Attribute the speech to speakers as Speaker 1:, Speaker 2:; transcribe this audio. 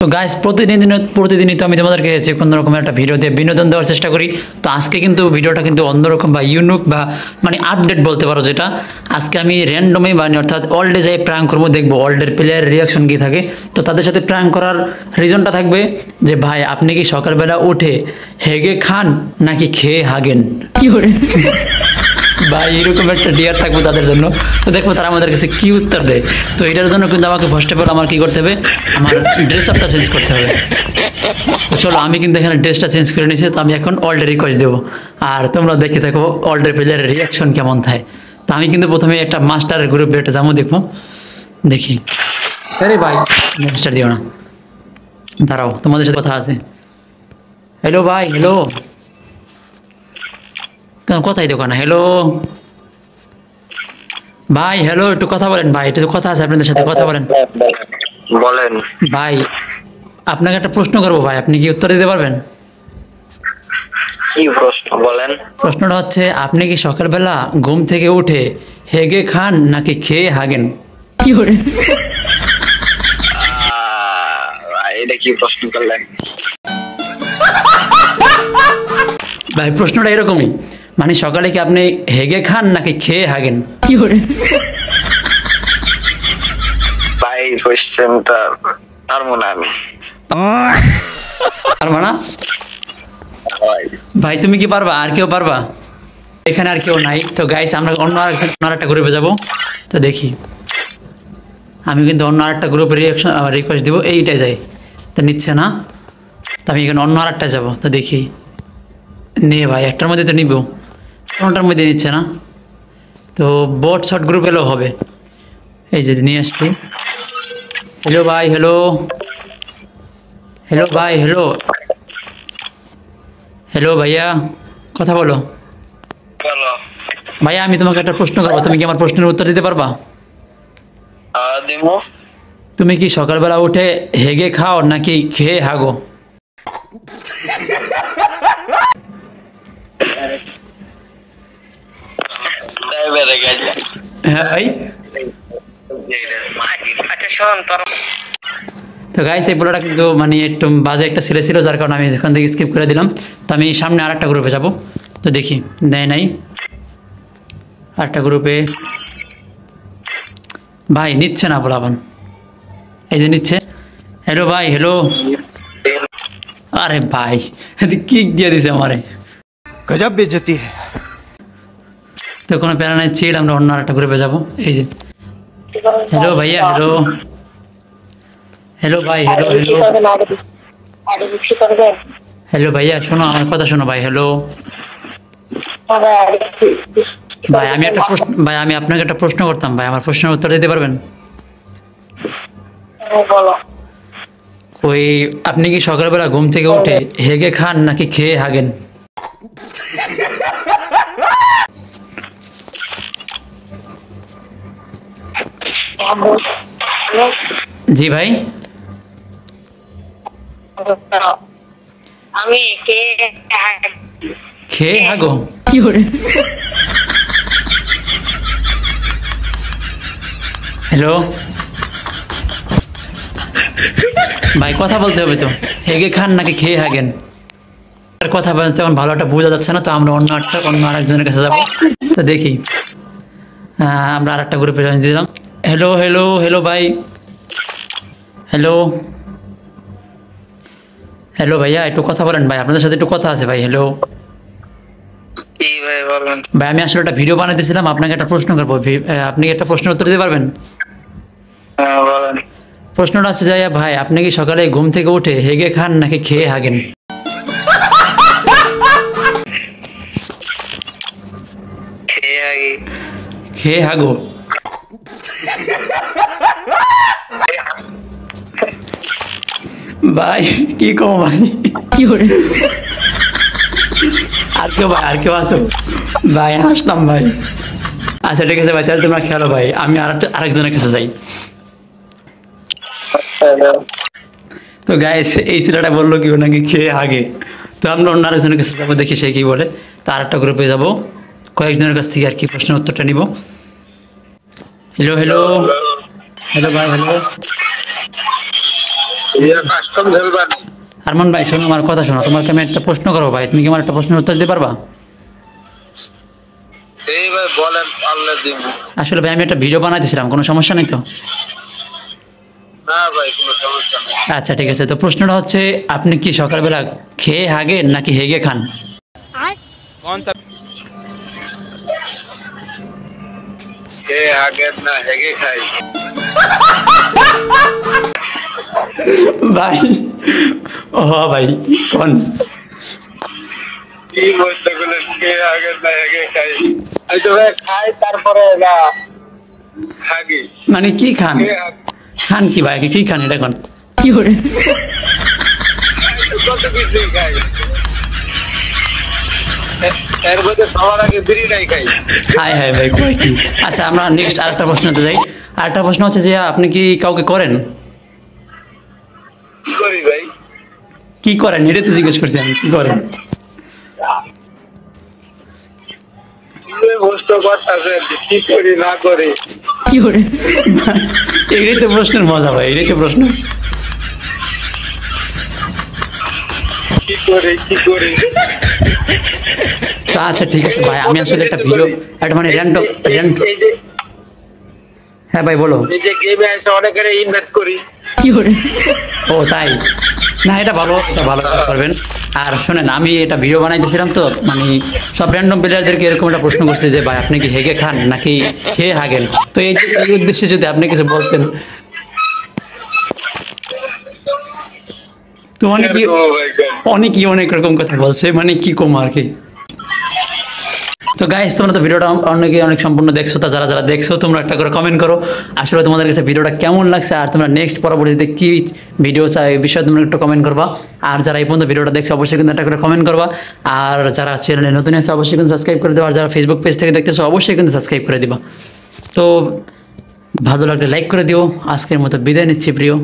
Speaker 1: তো গাইস প্রতিদিনই তো আমি তোমাদেরকে যে কোনো রকম একটা ভিডিও দিয়ে বিনোদন দেওয়ার চেষ্টা করি। তো আজকে কিন্তু ভিডিওটা কিন্তু অন্যরকম বা ইউনিক বা মানে আপডেট বলতে পারো, যেটা আজকে আমি র্যান্ডমই মানে অর্থাৎ ওয়ার্ল্ডে যাই প্র্যাঙ্ক করবো, দেখবো ওয়ার্ল্ডের প্লেয়ারের রিয়াকশন কী থাকে। তো তাদের সাথে প্র্যাঙ্ক করার রিজনটা থাকবে যে ভাই আপনি কি সকালবেলা উঠে হেগে খান নাকি খেয়ে হাগেন। কি করে ভাই এরকম একটা ডিয়ার থাকবো তাদের জন্য। তো দেখবো তারা আমাদের কাছে কি উত্তর দেয়। তো এটার জন্য কিন্তু আমাকে ফার্স্ট অফ অল আমার কি করতে হবে, আমার ড্রেস আপটা চেঞ্জ করতে হবে। তো চলো আমি কিন্তু এখানে ড্রেসটা চেঞ্জ করে নিয়েছি। তো আমি এখন অল্ডের রিকোয়েস্ট দেবো, আর তোমরা দেখে থাকো অল্ডের প্লেয়ারের রিয়াকশন কেমন থাকে। তো আমি কিন্তু প্রথমে একটা মাস্টারের গ্রুপে একটা যাবো, দেখবো দেখি। আরে ভাই মাস্টার দিও না, দাঁড়াও তোমাদের সাথে কথা আছে। হ্যালো ভাই, হ্যালো, কোথায় দোকান? হ্যালো ভাই, হ্যালো, একটু কথা বলেন ভাই, একটু কথা আছে আপনাদের সাথে, কথা বলেন।
Speaker 2: বলেন
Speaker 1: ভাই আপনাকে একটা প্রশ্ন করবো ভাই, আপনি কি উত্তর দিতে পারবেন?
Speaker 2: কি প্রশ্ন বলেন?
Speaker 1: প্রশ্নটা হচ্ছে, আপনি কি সকালবেলা ঘুম থেকে উঠে হেগে খান নাকি খেয়ে হাগেন? কি করে
Speaker 2: এটা কি প্রশ্ন করলেন
Speaker 1: ভাই? প্রশ্নটা এরকমই, মানে সকালে কি আপনি হেগে খান নাকি খেয়ে হাগেন? কি করে
Speaker 2: ভাই কোশ্চেনটা পারবো না আমি।
Speaker 1: পারবা না ভাই? তুমি কি পারবা? আর কেউ পারবা? এখানে আর কেউ নাই। তো গাইস আমরা অন্য আরেকটা গ্রুপে যাব। তো দেখি, আমি কিন্তু অন্য আরেকটা গ্রুপে রিকোয়েস্ট দিব, এইটাই যাই। তো নিচ্ছে না, তো আমি এখানে অন্য আরেকটা যাবো। তো দেখি নে ভাই, একটার মধ্যে তো নিব, কোনটার মধ্যে নিচ্ছে না। তো বট শর্ট গ্রুপ এলেও হবে, এই যে নিয়ে আসছি। হ্যালো ভাই, হ্যালো, হ্যালো ভাই, হ্যালো, হ্যালো ভাইয়া, কথা বলো।
Speaker 2: বলো
Speaker 1: ভাইয়া আমি তোমাকে একটা প্রশ্ন করবো, তুমি কি আমার প্রশ্নের উত্তর দিতে পারবা?
Speaker 2: দিমু।
Speaker 1: তুমি কি সকালবেলা উঠে হেগে খাও নাকি খেয়ে হাগো? হ্যাঁ ভাই।
Speaker 2: আচ্ছা শোন তোর।
Speaker 1: তো গাইস এই পোলাটা কিন্তু মানে একটু বাজে একটা ছেলে ছিল, যার কারণে আমি এখান থেকে স্কিপ করে দিলাম। তো আমি সামনে আরেকটা গ্রুপে যাব। তো দেখি দেয় নাই আরেকটা গ্রুপে। ভাই নিচ্ছে না পোলাপান, এই যে নিচ্ছে। হ্যালো ভাই, হ্যালো, আরে ভাই কিক দিয়ে দিছে আমারে,
Speaker 3: गजब बेइज्जती है।
Speaker 1: তো কোনো প্যারা নাই, চিল আমরা অন্য আরেকটা গ্রুপে যাব। এই যে হ্যালো ভাইয়া, হ্যালো, হ্যালো ভাই, হ্যালো, হ্যালো, হ্যালো ভাইয়া শোনো আমার কথা, শোনো ভাই, হ্যালো ভাই। আমি একটা প্রশ্ন, ভাই আমি আপনাকে একটা প্রশ্ন করতাম ভাই, আমার প্রশ্নের উত্তর দিতে পারবেন? ওই আপনি কি সকালবেলা ঘুম থেকে উঠে হেগে খান নাকি খেয়ে হাগেন? জি ভাই।
Speaker 2: আমি
Speaker 1: খেয়ে হাগো? কি করে হ্যালো ভাই, কথা বলতে হবে তো, হেগে খান নাকি খেয়ে হাগেন? আর কথা বলতে এখন ভালো একটা বোঝা যাচ্ছে না। তো আমরা অন্য আরেকজনের কাছে যাবো। তো দেখি আমরা আরেকটা গ্রুপে জয়েন দিলাম। হ্যালো, হ্যালো, হ্যালো ভাই, হ্যালো, হ্যালো ভাইয়া একটু কথা বলেন ভাই, আপনাদের সাথে একটু কথা আছে ভাই। হ্যালো
Speaker 2: কি ভাই বলেন।
Speaker 1: ভাই আমি আসলে একটা ভিডিও বানাইতেছিলাম, আপনাকে একটা প্রশ্ন করবো, আপনি একটা প্রশ্নের উত্তর দিতে পারবেন?
Speaker 2: বলেন।
Speaker 1: প্রশ্নটা হচ্ছে যাইয়া ভাই, আপনি কি সকালে ঘুম থেকে উঠে হেগে খান নাকি খেয়ে হাগেন? খেয়ে হাগো? ভাই কি কম ভাই, কি করে আর কেউ ভাই, আর কেউ আসো ভাই, আসলাম ভাই। আচ্ছা ঠিক আছে ভাই, তাহলে তোমরা খেলো ভাই, আমি আরেকজনের কাছে যাই। তো গাইস এই ছেলেটা বললো কি ও নাকি খেয়ে হাগে। তো আমরা অন্য আরেকজনের কাছে যাবো, দেখি সে কি বলে। তো আরেকটা গ্রুপে যাবো, কয়েকজনের কাছ থেকে আর কি প্রশ্নের উত্তরটা নিব। হ্যালো, হ্যালো, হ্যালো ভাই, হ্যালো,
Speaker 2: ইয়া কাস্টম খেলবেন
Speaker 1: আরমান ভাই শোনো আমার কথা শোনো, তোমাকে আমি একটা প্রশ্ন করবো ভাই, তুমি কি আমার একটা প্রশ্নের উত্তর দিতে পারবা?
Speaker 2: এই ভাই বলেন আল্লাহ দিন
Speaker 1: আসলে ভাই আমি একটা ভিডিও বানাইতেছিলাম, কোনো সমস্যা নেই তো?
Speaker 2: না ভাই কোনো সমস্যা নেই
Speaker 1: আচ্ছা ঠিক আছে, তো প্রশ্নটা হচ্ছে আপনি কি সকালবেলা খেয়ে হাগেন নাকি হেগে খান?
Speaker 2: কে আগে না হেগে খাই
Speaker 1: ভাই ও ভাই কোন
Speaker 2: কি বলতে গেলে কে আগে না হেগে খাই এই তো ভাই খাই তারপরে না হাগি
Speaker 1: মানে কি খান?
Speaker 2: কে আগে
Speaker 1: খান কি ভাই, কি খান এটা কোন?
Speaker 2: কত কিছুই খাই এর মধ্যে সবার আগে বিরিয়ানি খাই
Speaker 1: হাই হাই ভাই কই কি? আচ্ছা আমরা নেক্সট আরেকটা প্রশ্নতে যাই। আরেকটা প্রশ্ন হচ্ছে যে আপনি কি কাউকে করেন?
Speaker 2: কি করি ভাই
Speaker 1: কি করেন এটা তো জিজ্ঞেস করছি আমি, কি করেন?
Speaker 2: কি বস্তু করতেছে কি করি না করি
Speaker 1: এটাই তো প্রশ্নের মজা ভাই, এটাই তো প্রশ্ন।
Speaker 2: কি করি
Speaker 1: তো আচ্ছা ঠিক আছে ভাই, আমি আসলে একটা ভিডিও একটা মানে র্যান্ডম
Speaker 2: এই যে
Speaker 1: হ্যাঁ ভাই বলো।
Speaker 2: এই যে গেমে এসে অনেকের ইনভাইট করি
Speaker 1: ও তাই না, এটা ভালো, এটা ভালো কাজ করবেন। আর শোনেন আমি এটা ভিডিও বানাইতেছিলাম তো মানে সব র্যান্ডম প্লেয়ারদেরকে এরকম একটা প্রশ্ন করছে যে ভাই আপনি কি হেগে খান নাকি খেয়ে হাগেন, তো এই উদ্দেশ্যে যদি আপনি কিছু বলতেন। তো অনেকই অনেক রকম কথা বলছে, মানে কি কম আর কি। তো গাইস তোমরা তো ভিডিওটা অনেকে অনেক সম্পূর্ণ দেখছো, তা যারা যারা দেখছো তোমরা একটা করে কমেন্ট করো আসলে তোমাদের কাছে ভিডিওটা কেমন লাগছে, আর তোমরা নেক্সট পরবর্তীতে কি ভিডিও চাই এই বিষয়ে তোমরা একটু কমেন্ট করবা। আর যারা এই পর্যন্ত ভিডিওটা দেখছো অবশ্যই কিন্তু একটা করে কমেন্ট করবা, আর যারা চ্যানেলে নতুন আছে অবশ্যই কিন্তু সাবস্ক্রাইব করে দেবা, আর যারা ফেসবুক পেজ থেকে দেখতেছো অবশ্যই কিন্তু সাবস্ক্রাইব করে দিবা। তো ভালো লাগলে লাইক করে দিও। আজকের মতো বিদায় নিচ্ছি প্রিয়।